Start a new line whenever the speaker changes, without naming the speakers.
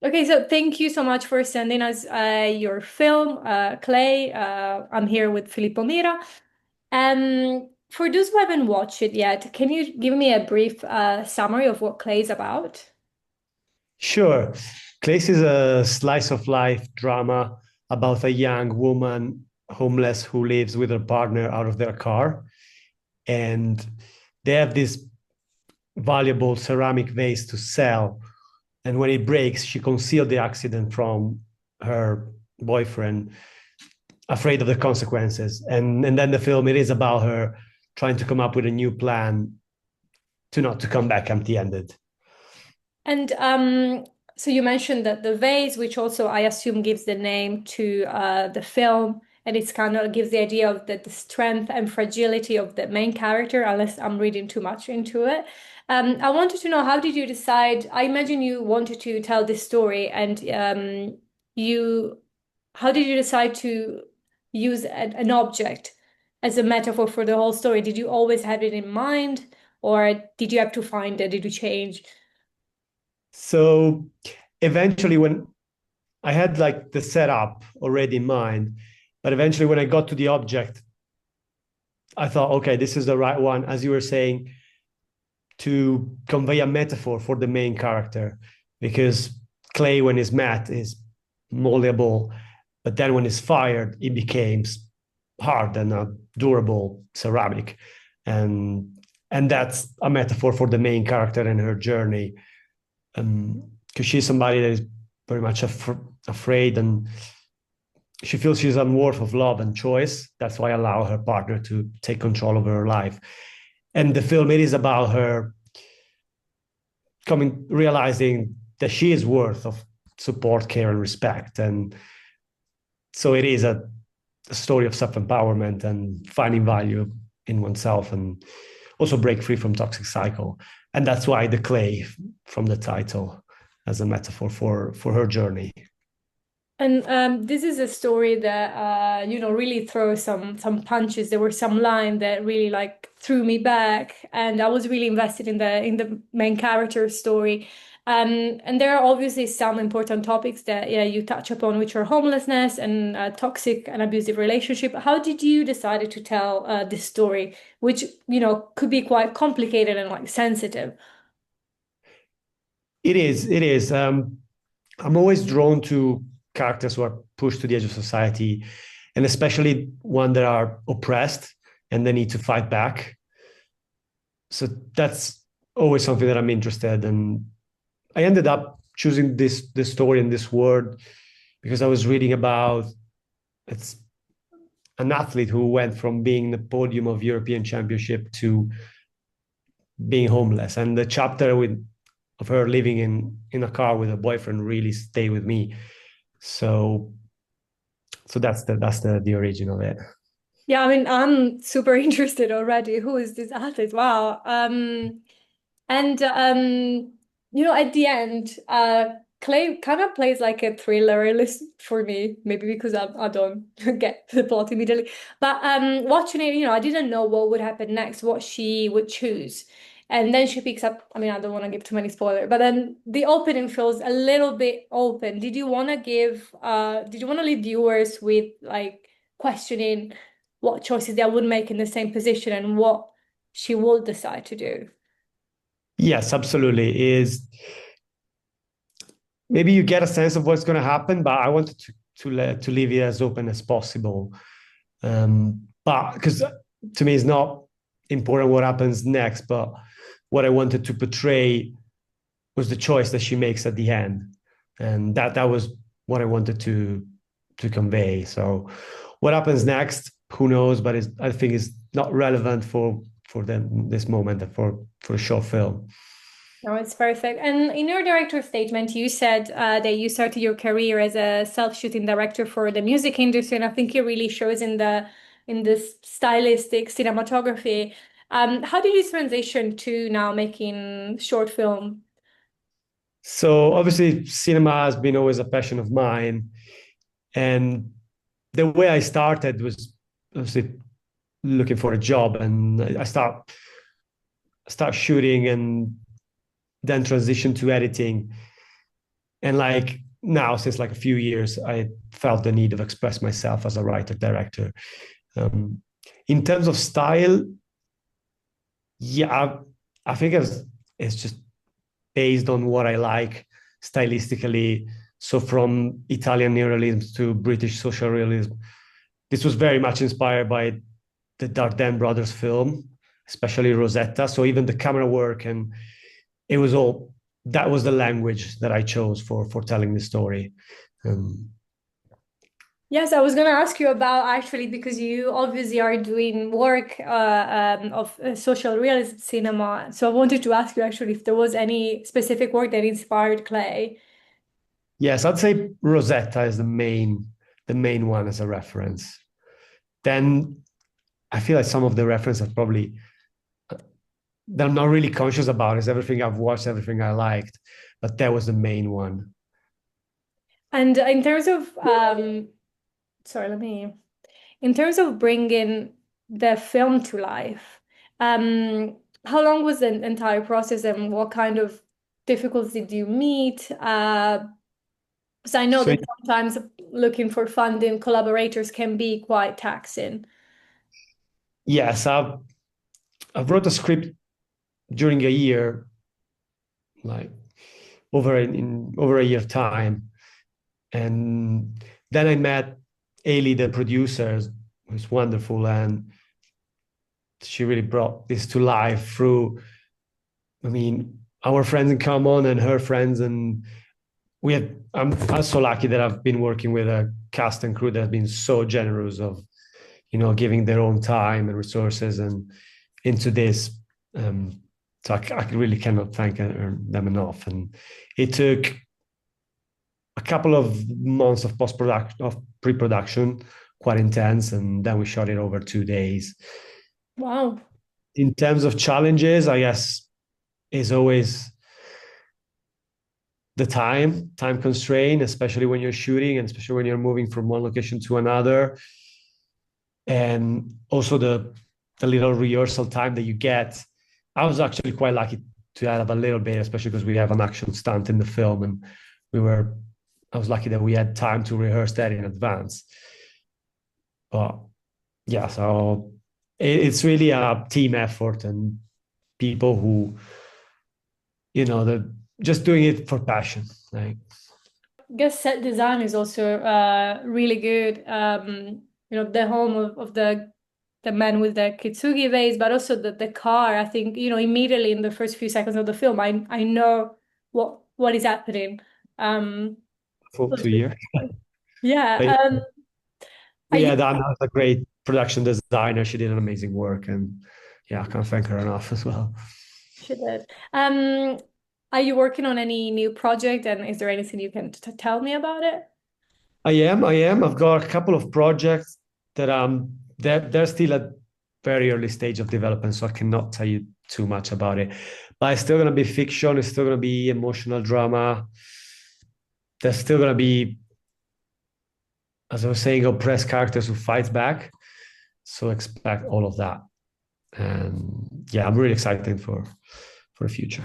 Okay, so thank you so much for sending us your film, Clay. I'm here with Filippo Mira. For those who haven't watched it yet, can you give me a brief summary of what Clay is about?
Sure. Clace is a slice of life drama about a young woman, homeless, who lives with her partner out of their car. And they have this valuable ceramic vase to sell. And when it breaks, she concealed the accident from her boyfriend, afraid of the consequences. And then the film, it is about her trying to come up with a new plan to not to come back empty-handed.
And so you mentioned that the vase, which also I assume gives the name to the film, and it's kind of gives the idea of the strength and fragility of the main character, unless I'm reading too much into it. I wanted to know, how did you decide? I imagine you wanted to tell this story, and you, how did you decide to use an object as a metaphor for the whole story? Did you always have it in mind, or did you have to find it? Did you change?
So eventually, when I had like the setup already in mind, but eventually when I got to the object, I thought, okay, this is the right one, as you were saying, to convey a metaphor for the main character, because clay, when it's matte, is malleable, but then when it's fired, it becomes hard and a durable ceramic, and that's a metaphor for the main character and her journey, because she's somebody that is very much afraid, and she feels she's unworthy of love and choice. That's why I allow her partner to take control of her life. And the film, it is about her coming, realizing that she is worth of support, care, and respect. And so it is a story of self-empowerment and finding value in oneself, and also break free from toxic cycle. And that's why the clay from the title as a metaphor for her journey.
And this is a story that really throws some punches. There were some lines that really like threw me back, and I was really invested in the main character's story. And there are obviously some important topics that yeah, you touch upon, which are homelessness and toxic and abusive relationship. How did you decide to tell this story, which could be quite complicated and like sensitive?
It is. I'm always drawn to characters who are pushed to the edge of society, and especially one that are oppressed and they need to fight back. So that's always something that I'm interested in. I ended up choosing this story and this word because I was reading about it's an athlete who went from being the podium of European Championship to being homeless, and the chapter with of her living in a car with a boyfriend really stayed with me. So that's the origin of it.
Yeah, I mean, I'm super interested already. Who is this athlete? Wow. And at the end, Clay kind of plays like a thriller, at least for me, maybe because I don't get the plot immediately. But watching it, I didn't know what would happen next, what she would choose. And then she picks up, I mean, I don't want to give too many spoilers, but then the opening feels a little bit open. Did you want to leave viewers with like questioning what choices they would make in the same position and what she will decide to do?
Yes, absolutely. Is maybe you get a sense of what's going to happen, but I wanted to leave it as open as possible. But because to me, it's not important what happens next, but what I wanted to portray was the choice that she makes at the end, and that was what I wanted to convey. So, what happens next? Who knows? But I think it's not relevant for them this moment for a short film.
No, it's perfect. And in your director statement, you said that you started your career as a self-shooting director for the music industry, and I think it really shows in this stylistic cinematography. How did you transition to now making short film?
So obviously, cinema has been always a passion of mine, and the way I started was obviously looking for a job, and I start shooting, and then transition to editing. And like now, since like a few years, I felt the need of express myself as a writer director. Um, in terms of style, yeah, I think it's just based on what I like stylistically. So from Italian neorealism to British social realism, this was very much inspired by the Dardenne brothers film, especially Rosetta. So even the camera work, and it was all, that was the language that I chose for telling the story. Um,
Yes, I was going to ask you about actually because you obviously are doing work of social realism cinema. So I wanted to ask you actually if there was any specific work that inspired Clay.
yes, I'd say Rosetta is the main one as a reference. Then I feel like some of the references are probably that I'm not really conscious about is everything I've watched, everything I liked, but that was the main one.
And in terms of sorry, in terms of bringing the film to life, how long was the entire process and what kind of difficulties did you meet? Because I know
So
that sometimes looking for funding collaborators can be quite taxing.
yes, I wrote a script during a year, like over a year time, and then I met Ailey, the producer, who's wonderful, and she really brought this to life through, I mean, our friends in common and her friends, and I'm so lucky that I've been working with a cast and crew that has been so generous of, giving their own time and resources and into this. Um, so I really cannot thank them enough. And it took a couple of months of post production, of pre production, quite intense, and then we shot it over 2 days.
Wow.
In terms of challenges, I guess is always the time constraint, especially when you're shooting and especially when you're moving from one location to another, and also the little rehearsal time that you get. I was actually quite lucky to have a little bit, especially because we have an action stunt in the film, and we were. I was lucky that we had time to rehearse that in advance. But yeah, so it's really a team effort and people who, they're just doing it for passion. Like,
I guess set design is also really good. The home of the man with the Kitsugi vase, but also the car. I think, immediately in the first few seconds of the film, I know what is happening. Um,
for 2 years.
yeah.
But
Are you
yeah, Anna is a great production designer. She did an amazing work, and yeah, I can't thank her enough as well.
She did. Are you working on any new project, and is there anything you can t tell me about it?
I am. I've got a couple of projects that they're still at very early stage of development, so I cannot tell you too much about it. But it's still gonna be fiction. It's still gonna be emotional drama. There's still gonna be, as I was saying, oppressed characters who fight back. So expect all of that. And yeah, I'm really excited for the future.